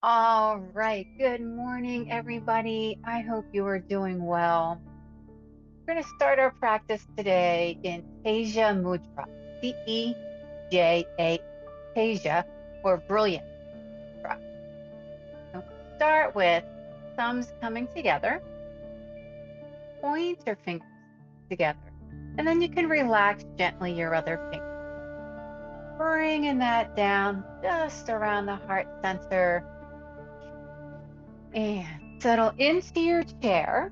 All right. Good morning, everybody. I hope you are doing well. We're going to start our practice today in Teja Mudra, Teja, Teja, or Brilliance Mudra. So start with thumbs coming together, pointer fingers together, and then you can relax gently your other fingers. Bringing that down just around the heart center and settle into your chair.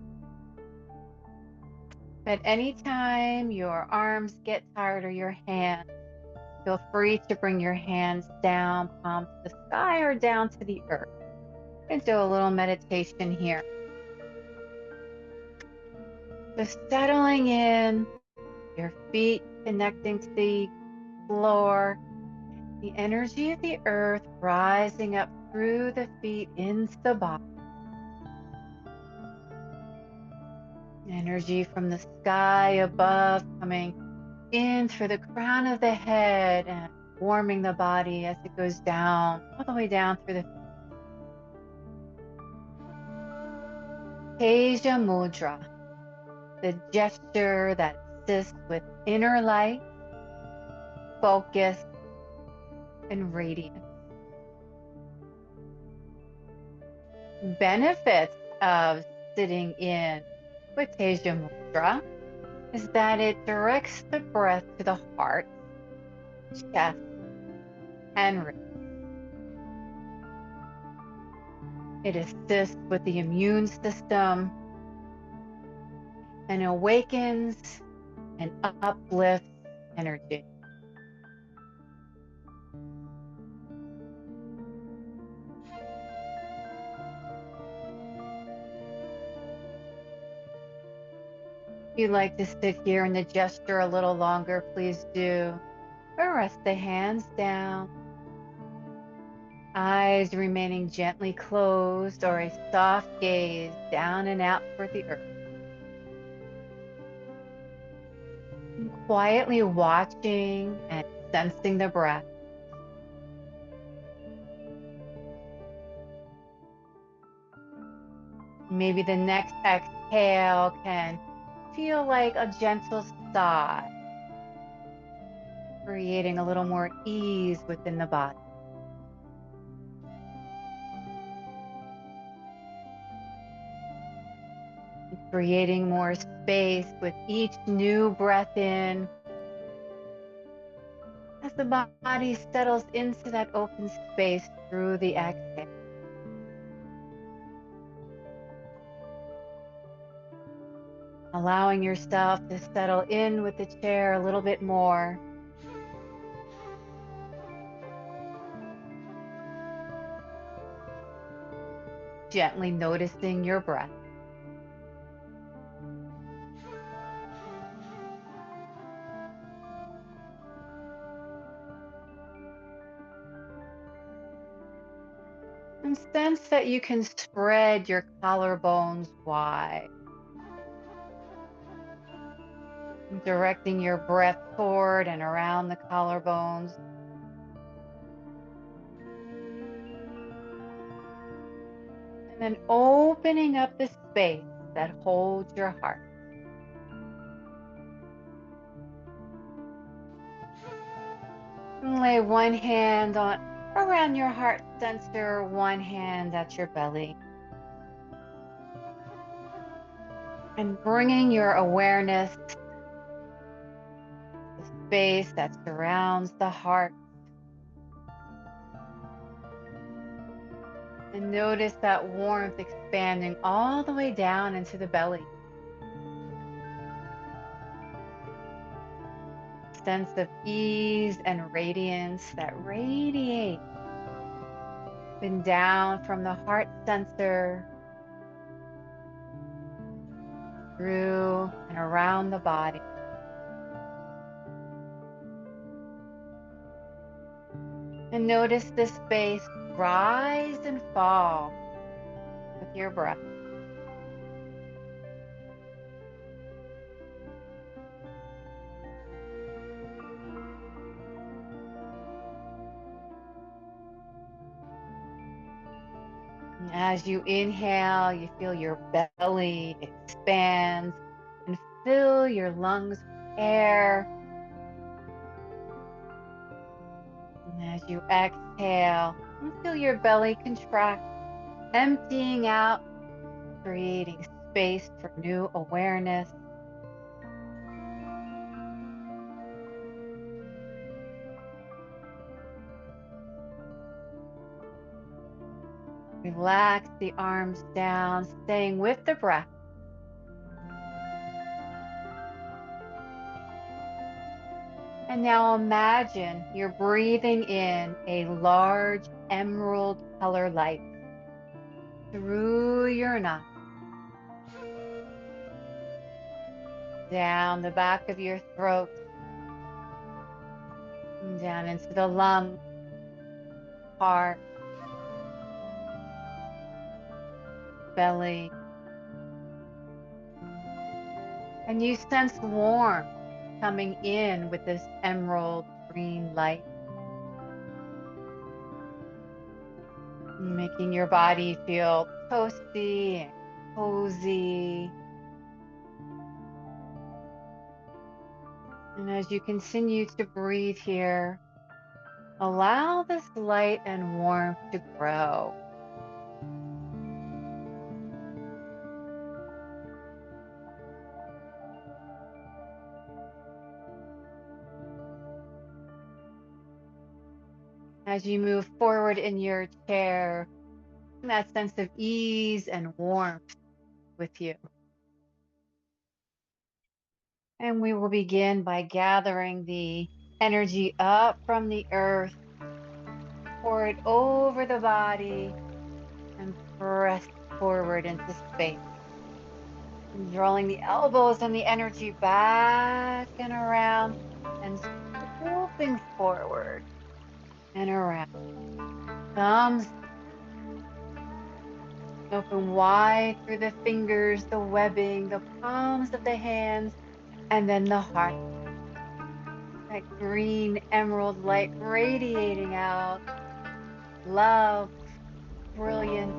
At any time your arms get tired or your hands, feel free to bring your hands down, palms to the sky or down to the earth. And do a little meditation here. Just settling in, your feet connecting to the floor, the energy of the earth rising up through the feet into the body. Energy from the sky above coming in through the crown of the head and warming the body as it goes down, all the way down through the Teja Mudra, the gesture that assists with inner light, focus, and radiance. Benefits of sitting in with Teja Mudra is that it directs the breath to the heart, chest, and ribs. It assists with the immune system and awakens and uplifts energy. If you'd like to sit here in the gesture a little longer, please do. Or rest the hands down. Eyes remaining gently closed or a soft gaze down and out toward the earth. And quietly watching and sensing the breath. Maybe the next exhale can feel like a gentle sigh, creating a little more ease within the body. Creating more space with each new breath in as the body settles into that open space through the exhale. Allowing yourself to settle in with the chair a little bit more. Gently noticing your breath. And sense that you can spread your collarbones wide. Directing your breath toward and around the collarbones. And then opening up the space that holds your heart. And lay one hand on around your heart center, one hand at your belly. And bringing your awareness to the space that surrounds the heart. And notice that warmth expanding all the way down into the belly. Sense of ease and radiance that radiates up and down from the heart center through and around the body. And notice this space rise and fall with your breath. As you inhale, you feel your belly expand and fill your lungs with air. And as you exhale, you feel your belly contract, emptying out, creating space for new awareness. Relax the arms down, staying with the breath. And now imagine you're breathing in a large emerald color light through your nostrils, down the back of your throat, and down into the lungs, heart, belly. And you sense warmth coming in with this emerald green light, making your body feel toasty and cozy. And as you continue to breathe here, allow this light and warmth to grow. As you move forward in your chair, that sense of ease and warmth with you. And we will begin by gathering the energy up from the earth, pour it over the body, and press forward into space. And drawing the elbows and the energy back and around, and swooping forward and around. Thumbs open wide through the fingers, the webbing, the palms of the hands, and then the heart. That green emerald light radiating out, love, brilliance.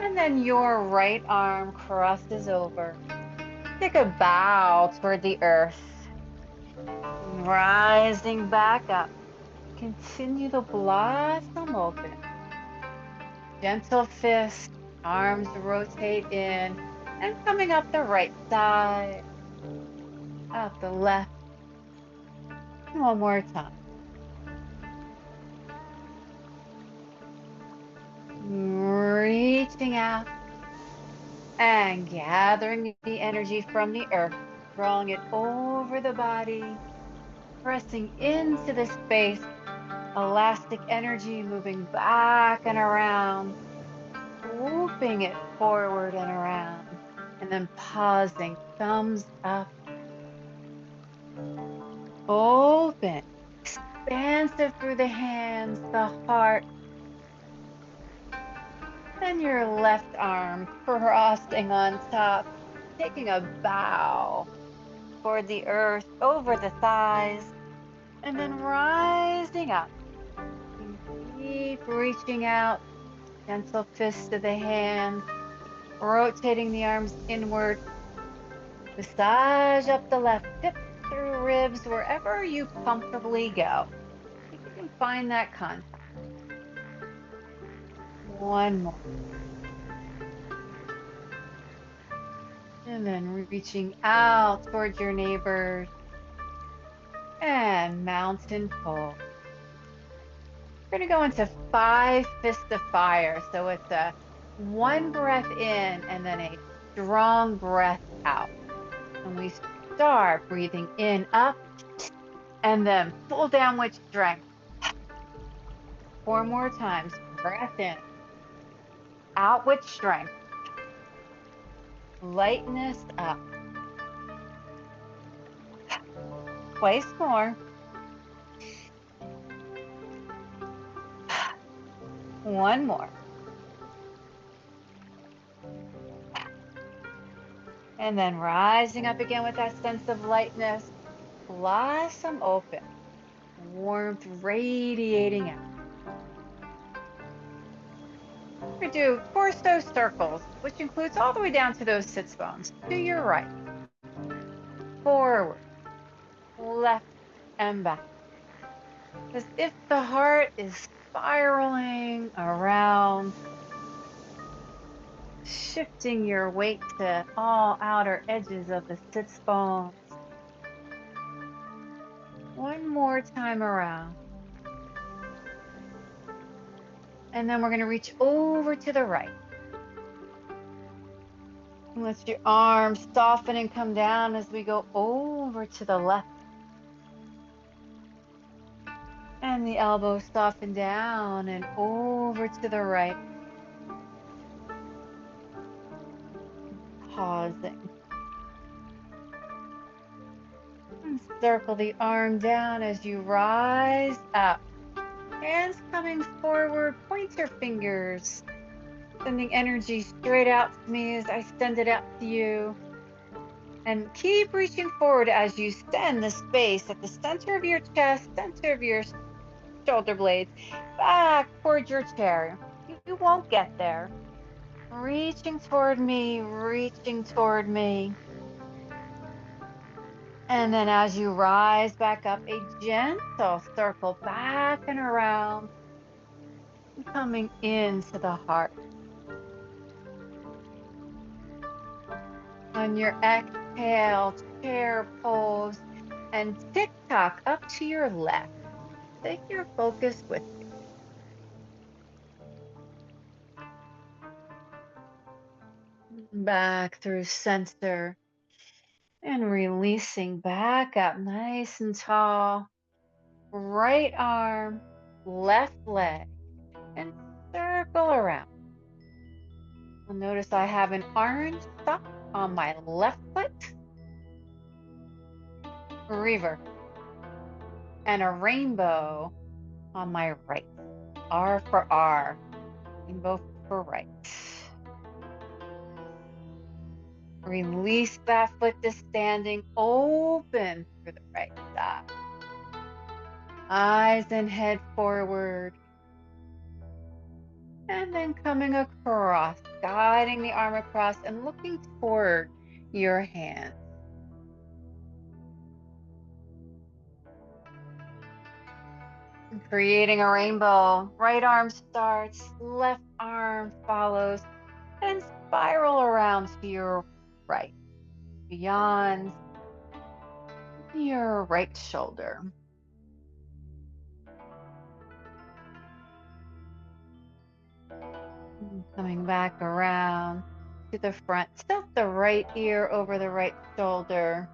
And then your right arm crosses over. Take a bow toward the earth. Rising back up. Continue to blossom open. Gentle fist, arms rotate in, and coming up the right side, out the left. One more time. Reaching out and gathering the energy from the earth, drawing it over the body, pressing into the space, elastic energy moving back and around, swooping it forward and around, and then pausing, thumbs up, open, expansive through the hands, the heart, and your left arm crossing on top, taking a bow toward the earth, over the thighs, and then rising up. Keep reaching out, gentle fist of the hands, rotating the arms inward. Massage up the left hip through ribs, wherever you comfortably go. You can find that contact. One more. And then reaching out towards your neighbors. And mountain pose. We're going to go into 5 fists of fire. So it's a one breath in and then a strong breath out. And we start breathing in, up, and then full downward strength. 4 more times. Breath in. Out with strength. Lightness up. Twice more. One more. And then rising up again with that sense of lightness. Blossom open. Warmth radiating out. We do torso circles, which includes all the way down to those sits bones. To your right, forward, left, and back. As if the heart is spiraling around, shifting your weight to all outer edges of the sits bones. One more time around. And then we're going to reach over to the right. And let your arms soften and come down as we go over to the left. And the elbows soften down and over to the right. Pausing. And circle the arm down as you rise up. Hands coming forward, point your fingers. Sending energy straight out to me as I send it out to you. And keep reaching forward as you send the space at the center of your chest, center of your shoulder blades, back towards your chair. You won't get there. Reaching toward me, reaching toward me. And then as you rise back up, a gentle circle back and around, coming into the heart. On your exhale, chair pose, and tick-tock up to your left. Take your focus with you. Back through center and releasing back up nice and tall. Right arm, left leg, and circle around. You'll notice I have an orange sock on my left foot, reverse, and a rainbow on my right. R for R, rainbow for right. Release that foot to standing, open through the right side. Eyes and head forward. And then coming across, guiding the arm across and looking toward your hands. Creating a rainbow. Right arm starts, left arm follows, and spiral around to your right, beyond your right shoulder. Coming back around to the front. Tilt the right ear over the right shoulder.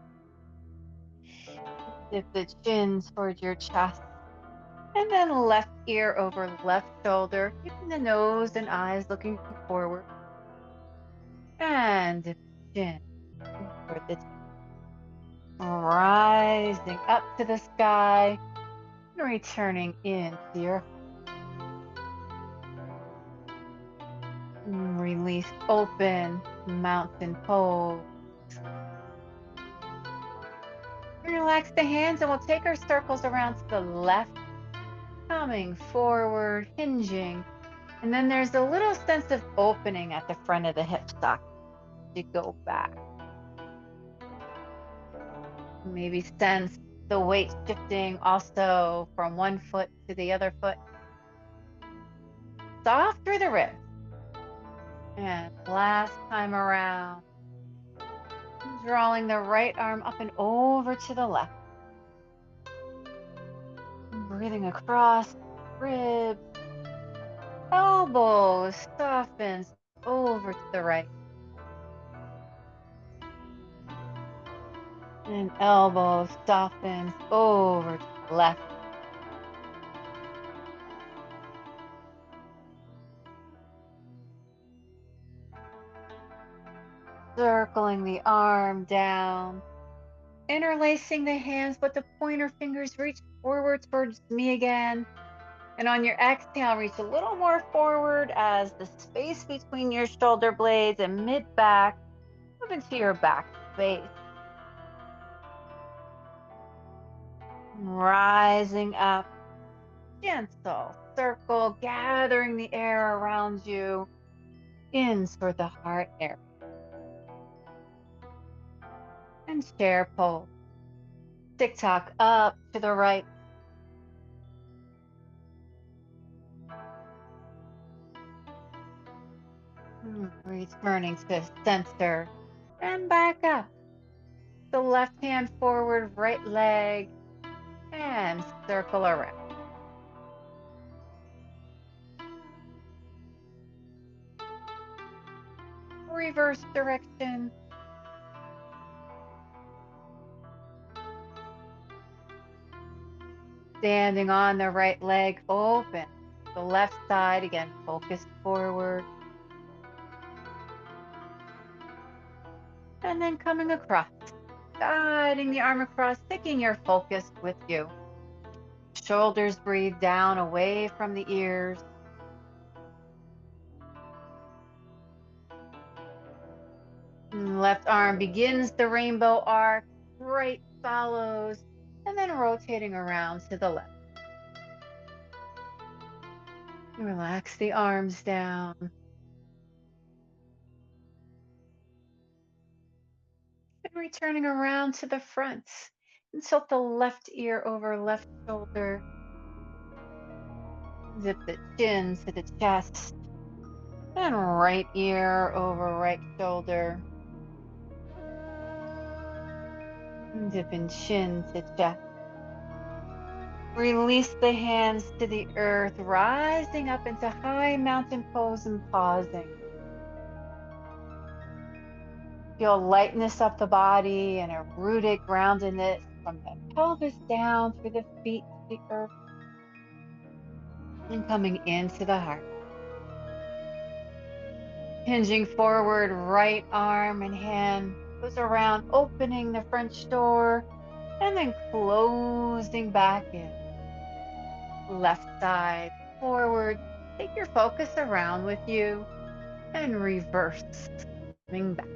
Dip the chin towards your chest. And then left ear over left shoulder, keeping the nose and eyes looking forward. And dip the chin toward the chin. Rising up to the sky and returning into your release, open mountain pose. Relax the hands and we'll take our circles around to the left, coming forward, hinging. And then there's a little sense of opening at the front of the hip socket. You go back. Maybe sense the weight shifting also from one foot to the other foot. Soft through the ribs. And last time around, drawing the right arm up and over to the left. Breathing across ribs. Elbows softens over to the right. And elbow softens over to the left. Circling the arm down. Interlacing the hands, but the pointer fingers reach forward towards me again. And on your exhale, reach a little more forward as the space between your shoulder blades and mid-back move into your back space. Rising up, gentle circle, gathering the air around you in toward the heart area. And chair pose. Tick-tock up to the right. Returning to center and back up. The left hand forward, right leg, and circle around. Reverse direction. Standing on the right leg, open. The left side, again, focus forward. And then coming across, guiding the arm across, taking your focus with you. Shoulders breathe down away from the ears. Left arm begins the rainbow arc, right follows, and then rotating around to the left. Relax the arms down. And returning around to the front. And tilt the left ear over left shoulder. Zip the chin to the chest. And right ear over right shoulder. Dipping chin to chest. Release the hands to the earth, rising up into high mountain pose and pausing. Feel lightness up the body and a rooted groundedness from the pelvis down through the feet to the earth. And coming into the heart. Hinging forward, right arm and hand goes around, opening the French door, and then closing back in. Left side forward. Take your focus around with you and reverse. Coming back.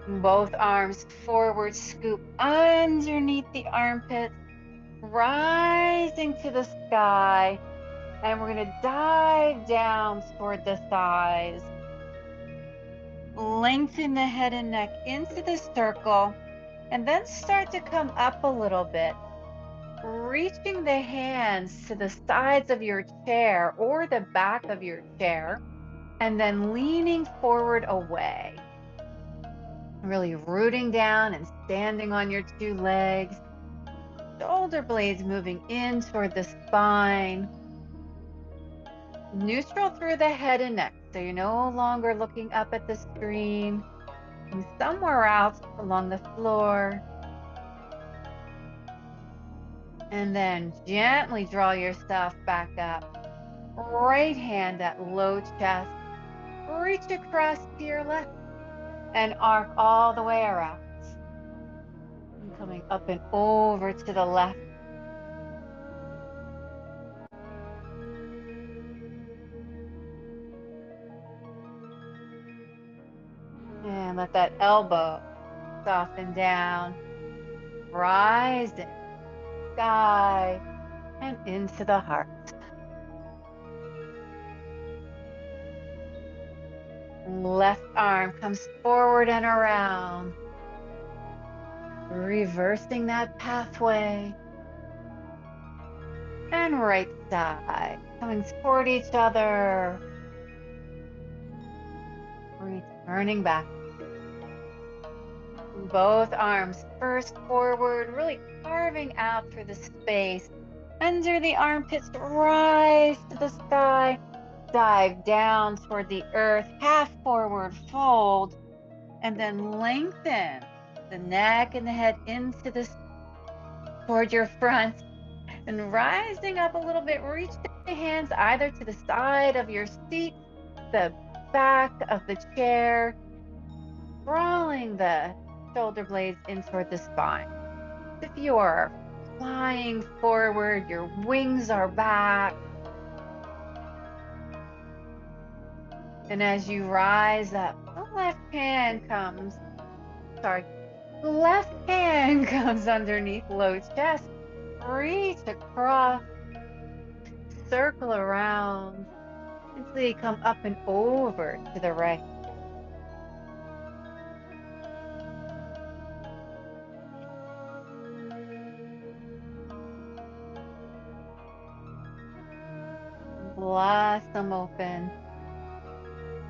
Both arms forward, scoop underneath the armpits, rising to the sky. And we're going to dive down toward the thighs. Lengthen the head and neck into the circle, and then start to come up a little bit. Reaching the hands to the sides of your chair or the back of your chair, and then leaning forward away. Really rooting down and standing on your two legs. Shoulder blades moving in toward the spine. Neutral through the head and neck, so you're no longer looking up at the screen. And somewhere else along the floor. And then gently draw yourself back up. Right hand at low chest. Reach across to your left and arc all the way around. And coming up and over to the left. And let that elbow soften down. Rising. Sky and into the heart. Left arm comes forward and around. Reversing that pathway. And right side coming toward each other. Returning back. Both arms first forward, really carving out through the space. Under the armpits, rise to the sky. Dive down toward the earth, half forward, fold. And then lengthen the neck and the head into the toward your front. And rising up a little bit, reach the hands either to the side of your seat, the back of the chair, drawing the shoulder blades in toward the spine. If you are flying forward, your wings are back. And as you rise up, the left hand comes underneath low chest. Reach across circle around until you come up and over to the right. Blossom open.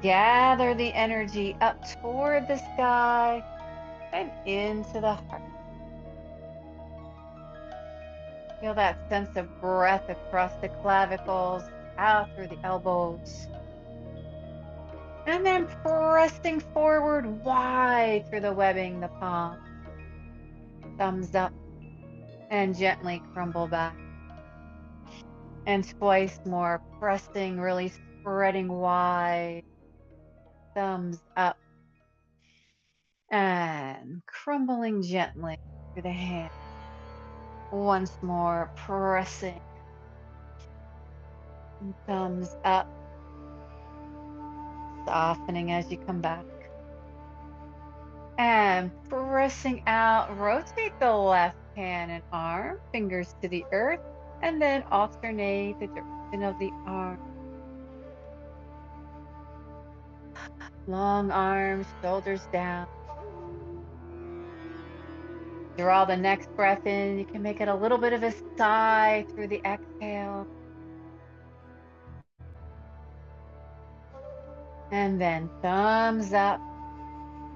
Gather the energy up toward the sky and into the heart. Feel that sense of breath across the clavicles, out through the elbows. And then pressing forward wide through the webbing, the palm. Thumbs up and gently crumble back. And twice more, pressing, really spreading wide. Thumbs up and crumbling gently through the hand. Once more, pressing. And thumbs up, softening as you come back. And pressing out, rotate the left hand and arm, fingers to the earth, and then alternate the direction of the arm. Long arms, shoulders down. Draw the next breath in. You can make it a little bit of a sigh through the exhale. And then thumbs up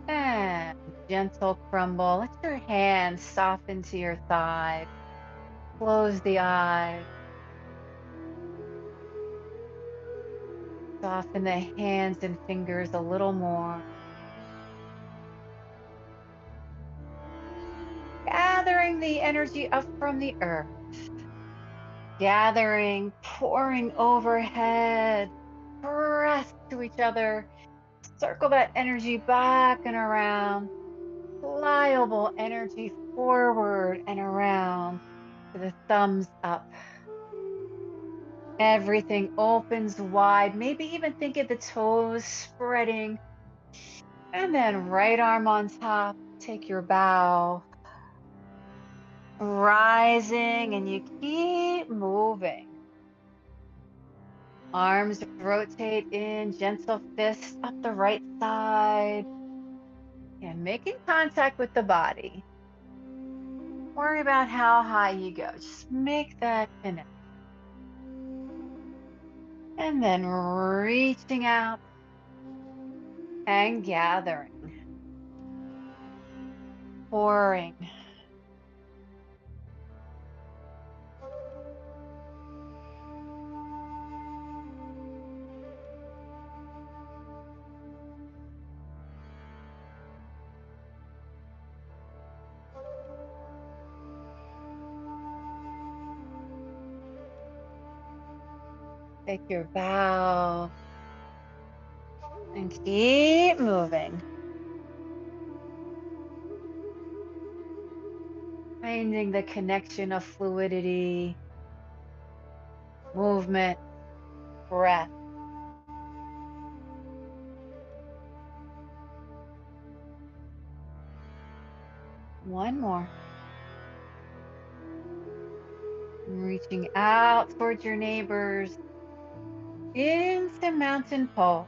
and gentle crumble. Let your hands soften to your thigh. Close the eyes. Soften the hands and fingers a little more. Gathering the energy up from the earth. Gathering, pouring overhead. Press to each other. Circle that energy back and around. Pliable energy forward and around to the thumbs up. Everything opens wide. Maybe even think of the toes spreading. And then right arm on top. Take your bow. Rising, and you keep moving. Arms rotate in, gentle fists up the right side. And making contact with the body. Worry about how high you go. Just make that connection. And then reaching out and gathering. Pouring. Take your bow and keep moving. Finding the connection of fluidity, movement, breath. One more. Reaching out towards your neighbors into mountain pose.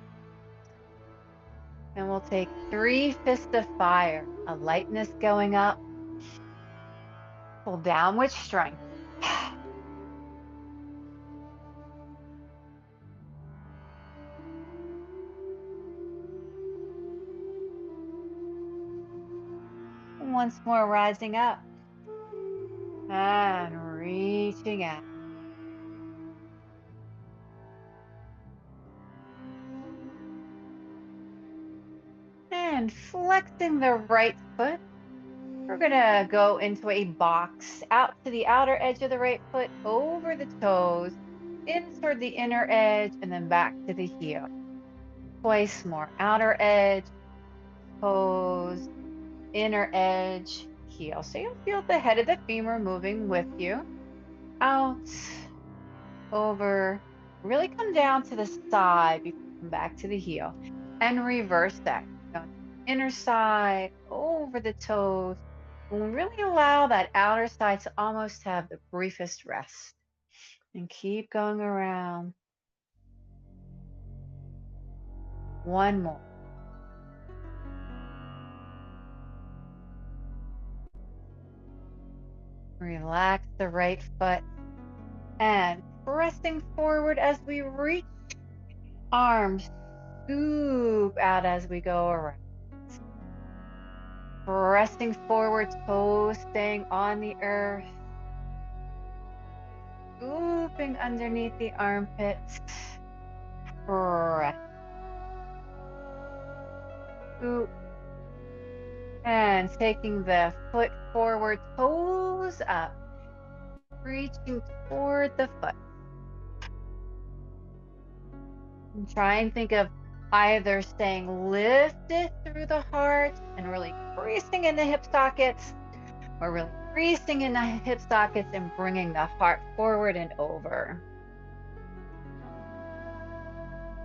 And we'll take 3 fists of fire, a lightness going up. Pull down with strength. Once more, rising up and reaching out. And flexing the right foot. We're going to go into a box out to the outer edge of the right foot, over the toes, in toward the inner edge, and then back to the heel. Twice more. Outer edge, toes, inner edge, heel. So you'll feel the head of the femur moving with you. Out, over, really come down to the side before you come back to the heel. And reverse that. Go to the inner side, over the toes. And really allow that outer side to almost have the briefest rest. And keep going around. One more. Relax the right foot and pressing forward as we reach, arms scoop out as we go around. Pressing forward, toes staying on the earth. Scooping underneath the armpits. Press. Scoop. And taking the foot forward, toes up. Reaching toward the foot. And try and think of either staying lifted through the heart and really creasing in the hip sockets, or really creasing in the hip sockets and bringing the heart forward and over.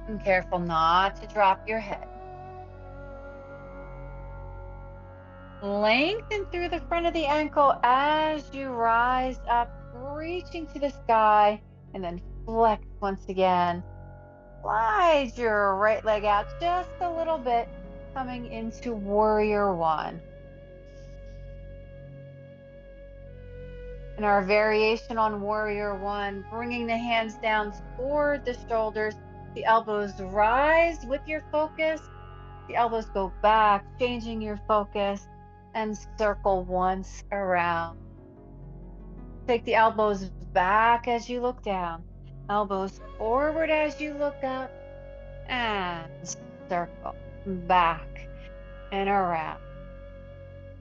And careful not to drop your head. Lengthen through the front of the ankle as you rise up, reaching to the sky, and then flex once again. Slide your right leg out just a little bit, coming into warrior one. In our variation on warrior one, bringing the hands down toward the shoulders, the elbows rise with your focus, the elbows go back, changing your focus, and circle once around. Take the elbows back as you look down, elbows forward as you look up, and circle back and around.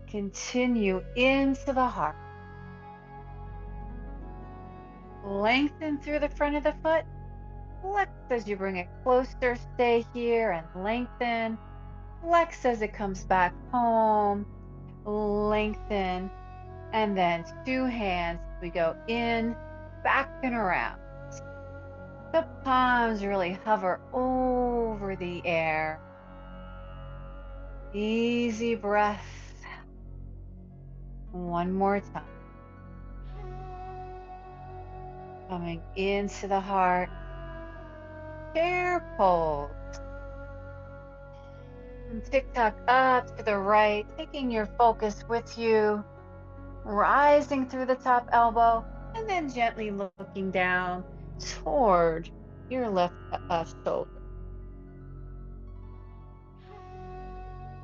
Continue into the heart. Lengthen through the front of the foot. Flex as you bring it closer. Stay here and lengthen. Flex as it comes back home. Lengthen. And then two hands. We go in, back and around. The palms really hover over the air. Easy breath. One more time. Coming into the heart. Chair pose. And tick-tock up to the right, taking your focus with you. Rising through the top elbow, and then gently looking down toward your left shoulder.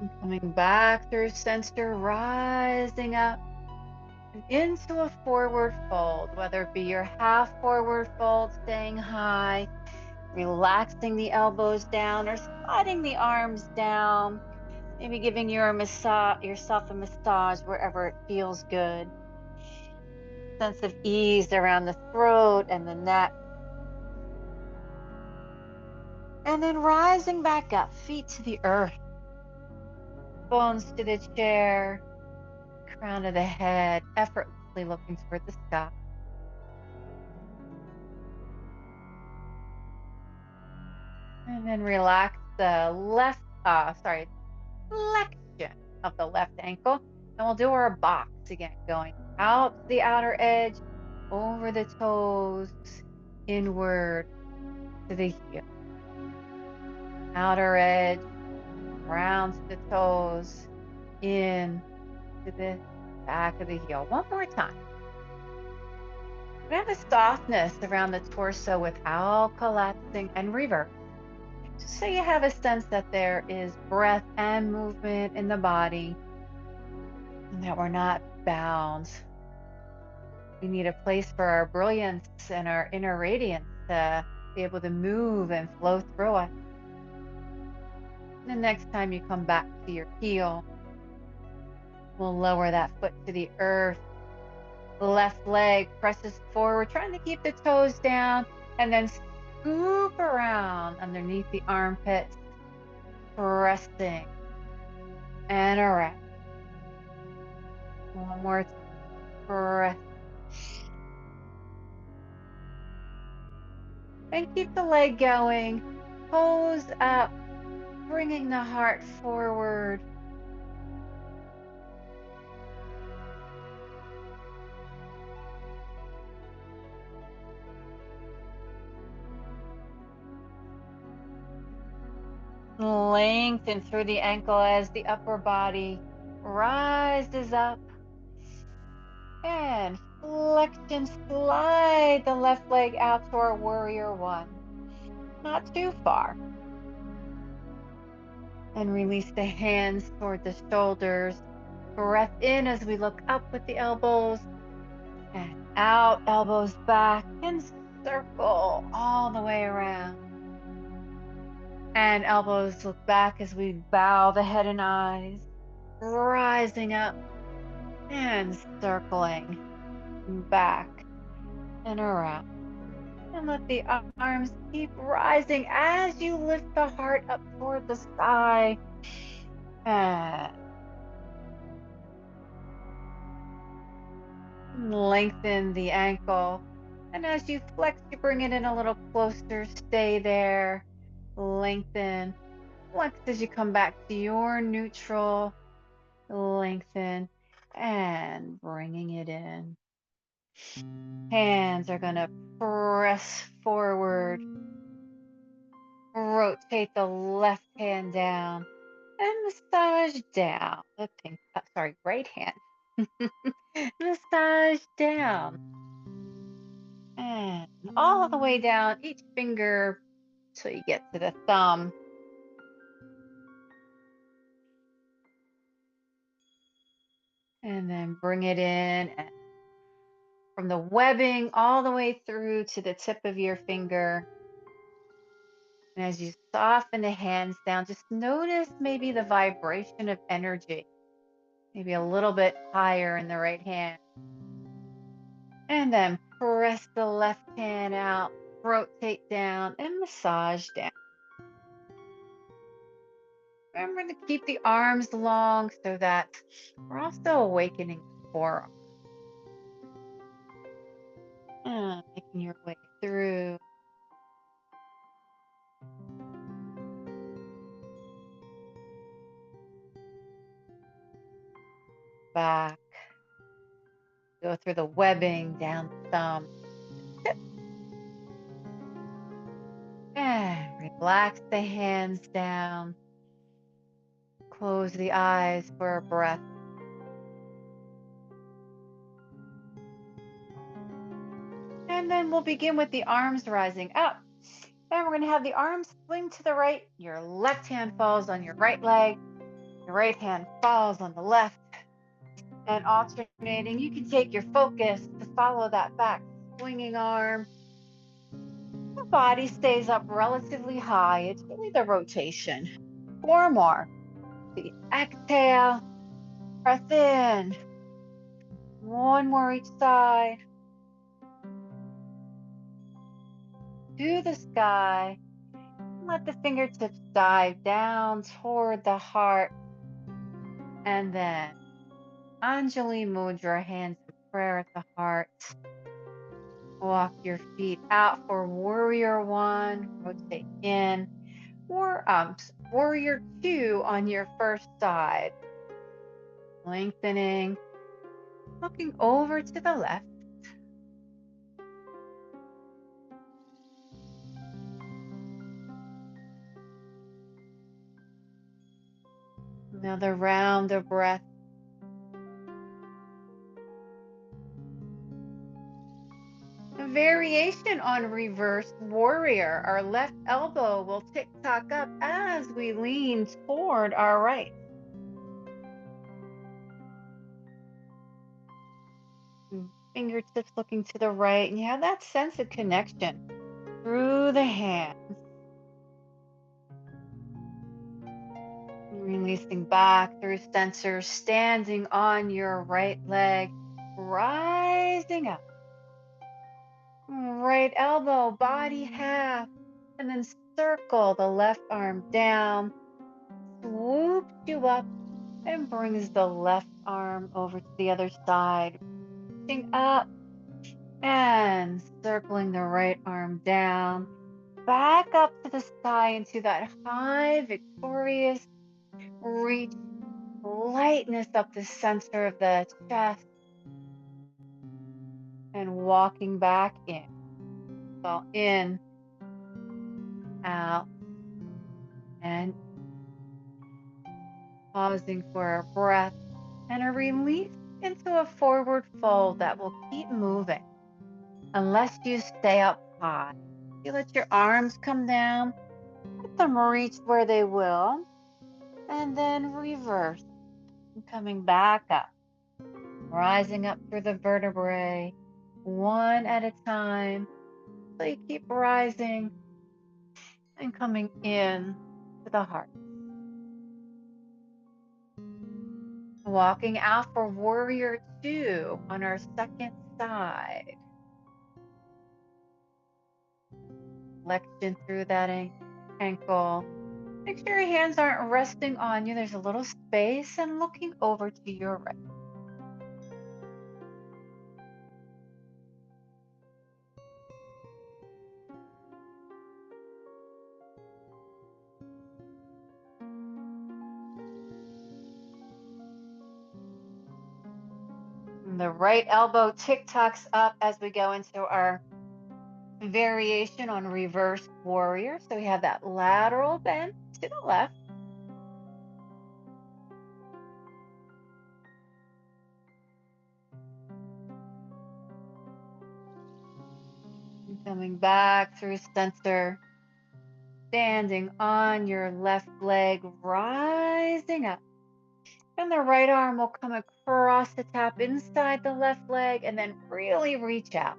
And coming back through center, rising up and into a forward fold, whether it be your half forward fold, staying high, relaxing the elbows down, or sliding the arms down, maybe giving yourself a massage wherever it feels good. Sense of ease around the throat and the neck. And then rising back up, feet to the earth, bones to the chair, crown of the head, effortlessly looking toward the sky. And then relax the flexion of the left ankle. And we'll do our box again, going out to the outer edge, over the toes, inward to the heel. Outer edge, round to the toes, in to the back of the heel. One more time. We have a softness around the torso without collapsing, and reverse. Just so you have a sense that there is breath and movement in the body and that we're not bound. We need a place for our brilliance and our inner radiance to be able to move and flow through us. The next time you come back to your heel, we'll lower that foot to the earth. The left leg presses forward, trying to keep the toes down, and then scoop around underneath the armpits, pressing and around. One more time. Press. And keep the leg going. Toes up, bringing the heart forward. Lengthen through the ankle as the upper body rises up. And flexion, slide the left leg out toward warrior one. Not too far. And release the hands toward the shoulders. Breath in as we look up with the elbows. And out, elbows back, and circle all the way around. And elbows look back as we bow the head and eyes, rising up and circling back and around. And let the arms keep rising as you lift the heart up toward the sky. And lengthen the ankle. And as you flex, you bring it in a little closer. Stay there. Lengthen. Flex as you come back to your neutral. Lengthen. And bringing it in. Hands are going to press forward. Rotate the left hand down and massage down. Right hand. Massage down. And all the way down each finger till you get to the thumb. And then bring it in and from the webbing all the way through to the tip of your finger. And as you soften the hands down, just notice maybe the vibration of energy, maybe a little bit higher in the right hand. And then press the left hand out, rotate down, and massage down. Remember to keep the arms long so that we're also awakening the forearm. And making your way through. Back. Go through the webbing down the thumb. And relax the hands down. Close the eyes for a breath. And then we'll begin with the arms rising up. And we're going to have the arms swing to the right. Your left hand falls on your right leg. Your right hand falls on the left. And alternating, you can take your focus to follow that back swinging arm. The body stays up relatively high. It's really the rotation. 4 more. The exhale, breath in. 1 more each side. To the sky. Let the fingertips dive down toward the heart. And then Anjali Mudra, hands in prayer at the heart. Walk your feet out for warrior one. Rotate in. Warrior two on your first side. Lengthening. Looking over to the left. Another round of breath. A variation on reverse warrior. Our left elbow will tick-tock up as we lean toward our right. Fingertips looking to the right, and you have that sense of connection through the hands. Releasing back through sensors, standing on your right leg, rising up. Right elbow, body half, and then circle the left arm down, swoops you up, and brings the left arm over to the other side. Reaching up and circling the right arm down, back up to the sky into that high, victorious reach, lightness up the center of the chest, and walking back in. So in, out, and pausing for a breath and a release into a forward fold that will keep moving unless you stay up high. You let your arms come down, let them reach where they will, and then reverse, and coming back up, rising up through the vertebrae, one at a time. So you keep rising and coming in to the heart. Walking out for warrior two on our second side. Flexion through that ankle. Make sure your hands aren't resting on you. There's a little space and looking over to your right. And the right elbow tick-tocks up as we go into our variation on reverse warrior. So we have that lateral bend to the left. And coming back through center. Standing on your left leg, rising up. And the right arm will come across the tap inside the left leg and then really reach out,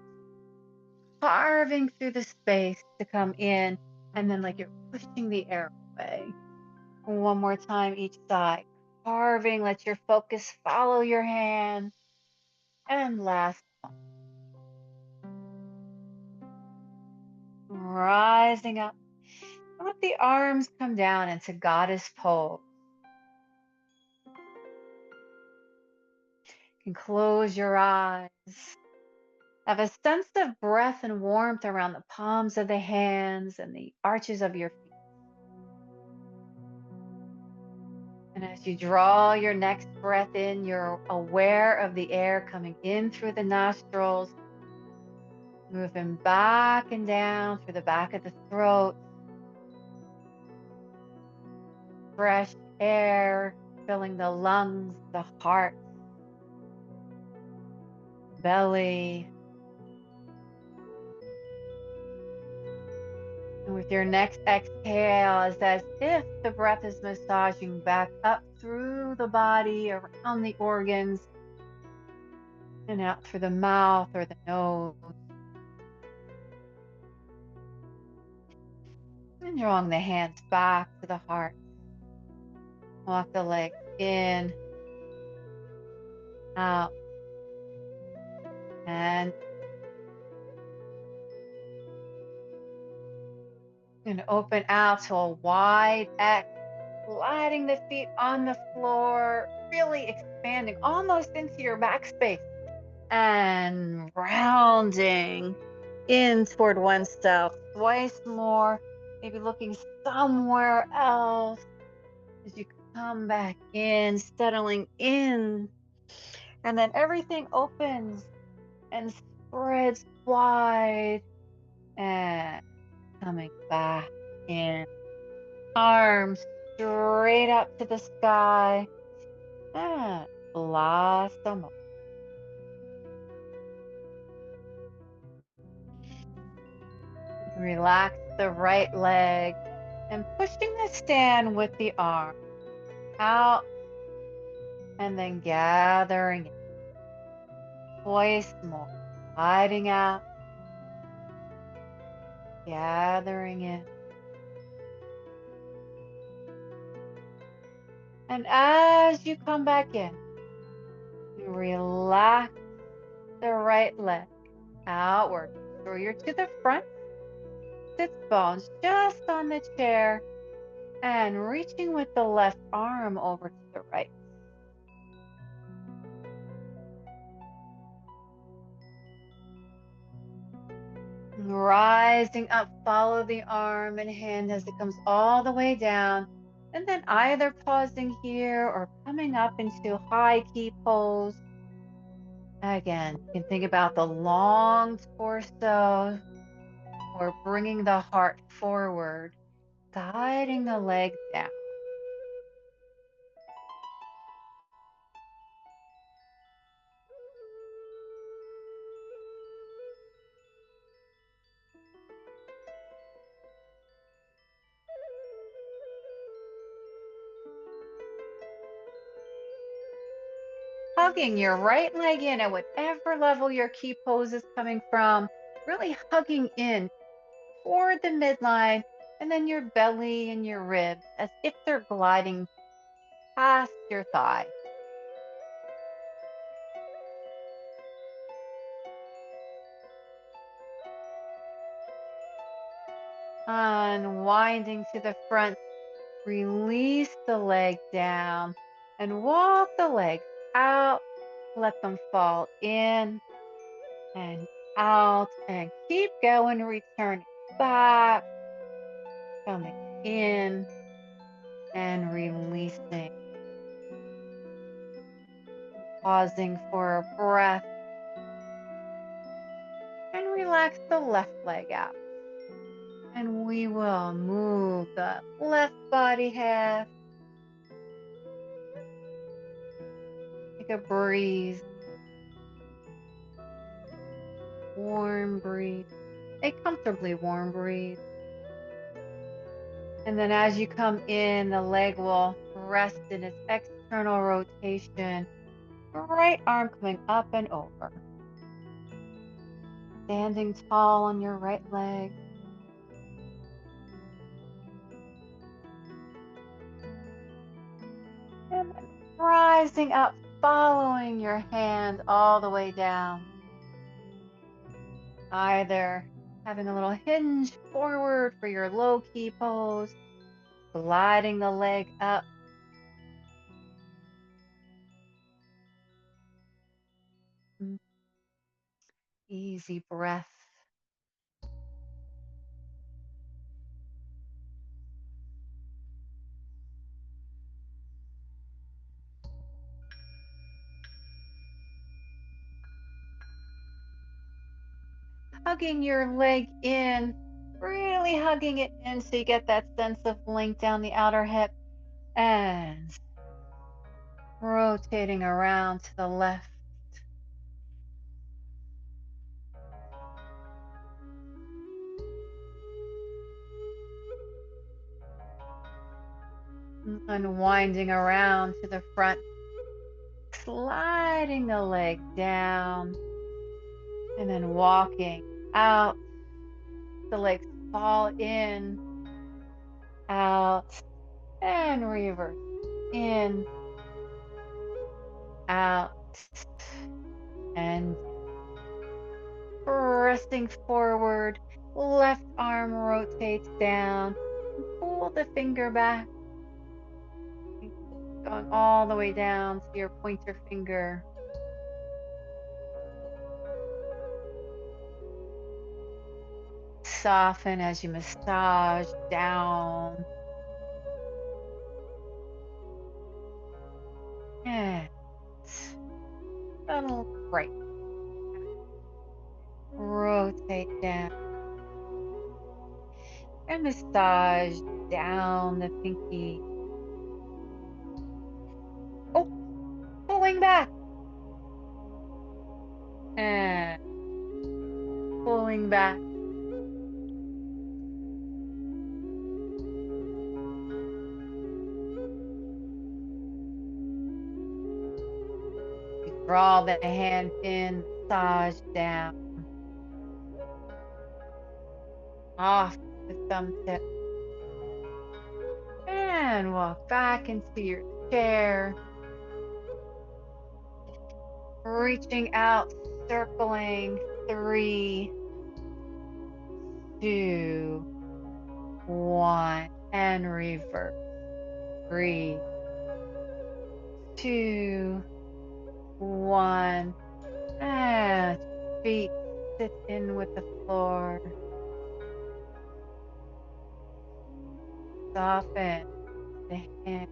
carving through the space to come in. And then, like you're pushing the air away. One more time each side. Carving, let your focus follow your hand. And last one. Rising up. Let the arms come down into goddess pose. You can close your eyes. Have a sense of breath and warmth around the palms of the hands and the arches of your feet. And as you draw your next breath in, you're aware of the air coming in through the nostrils, moving back and down through the back of the throat. Fresh air filling the lungs, the heart, belly. And with your next exhale, it's as if the breath is massaging back up through the body, around the organs, and out through the mouth or the nose. And drawing the hands back to the heart. Walk the legs in, out, and open out to a wide X, sliding the feet on the floor, really expanding almost into your back space, and rounding in toward oneself twice more, maybe looking somewhere else as you come back in, settling in, and then everything opens and spreads wide and coming back in. Arms straight up to the sky and blossom up. Relax the right leg and pushing the stand with the arm out and then gathering it. Twice more. Sliding out, gathering it. And as you come back in, you relax the right leg outward. Draw your to the front, sits bones just on the chair, and reaching with the left arm over to the right. Rising up, follow the arm and hand as it comes all the way down. And then either pausing here or coming up into high key pose. Again, you can think about the long torso or bringing the heart forward, guiding the legs down. hugging your right leg in at whatever level your key pose is coming from, really hugging in toward the midline, and then your belly and your ribs as if they're gliding past your thigh. Unwinding to the front, release the leg down and walk the legs out. Let them fall in and out and keep going, returning back, coming in and releasing. Pausing for a breath and relax the left leg out. And we will move the left body half. Take a breeze, warm breeze, a comfortably warm breeze. And then as you come in, the leg will rest in its external rotation. Right arm coming up and over. Standing tall on your right leg. And then rising up, following your hand all the way down. Either having a little hinge forward for your low key pose, gliding the leg up. Easy breath. Hugging your leg in, really hugging it in so you get that sense of length down the outer hip, and rotating around to the left. Unwinding around to the front, sliding the leg down, and then walking out. The legs fall in, out, and reverse. In, out, and resting forward. Left arm rotates down. Pull the finger back. Going all the way down to your pointer finger. Soften as you massage down. And little break. Rotate down. And massage down the pinky. Oh, pulling back. And pulling back. Draw the hand in, massage down. Off the thumb tip. And walk back into your chair. Reaching out, circling. 3, 2, 1. And reverse. 3, 2, 1. And feet sit in with the floor. Soften the hand.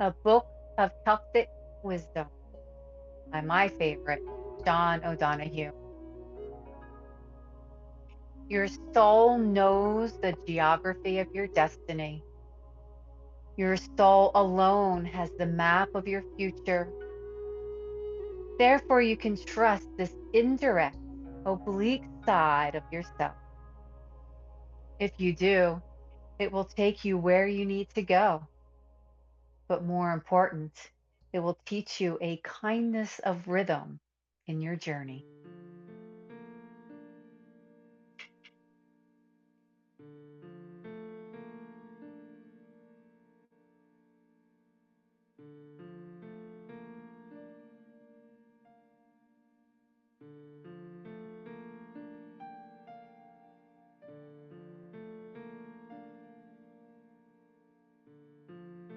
A Book of Celtic Wisdom by my favorite, John O'Donohue. Your soul knows the geography of your destiny. Your soul alone has the map of your future. Therefore, you can trust this indirect, oblique side of yourself. If you do, it will take you where you need to go. But more important, it will teach you a kindness of rhythm in your journey.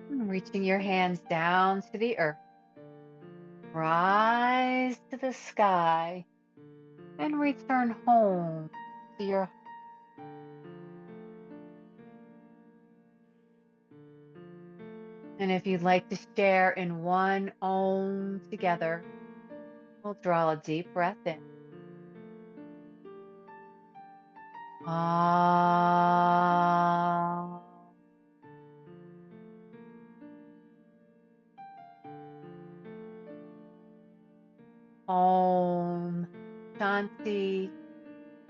Reaching your hands down to the earth, rise to the sky, and return home to your. And if you'd like to share in one Om together, we'll draw a deep breath in. Ah. Om. Shanti,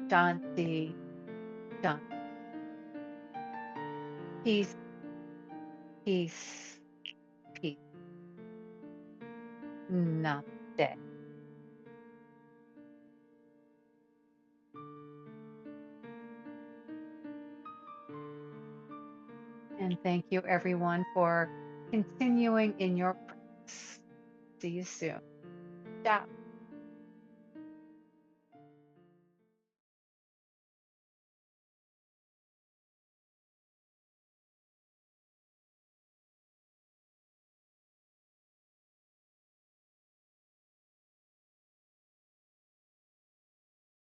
Shanti, Shanti. Peace, peace, peace. Namaste. And thank you, everyone, for continuing in your practice. See you soon. Ciao.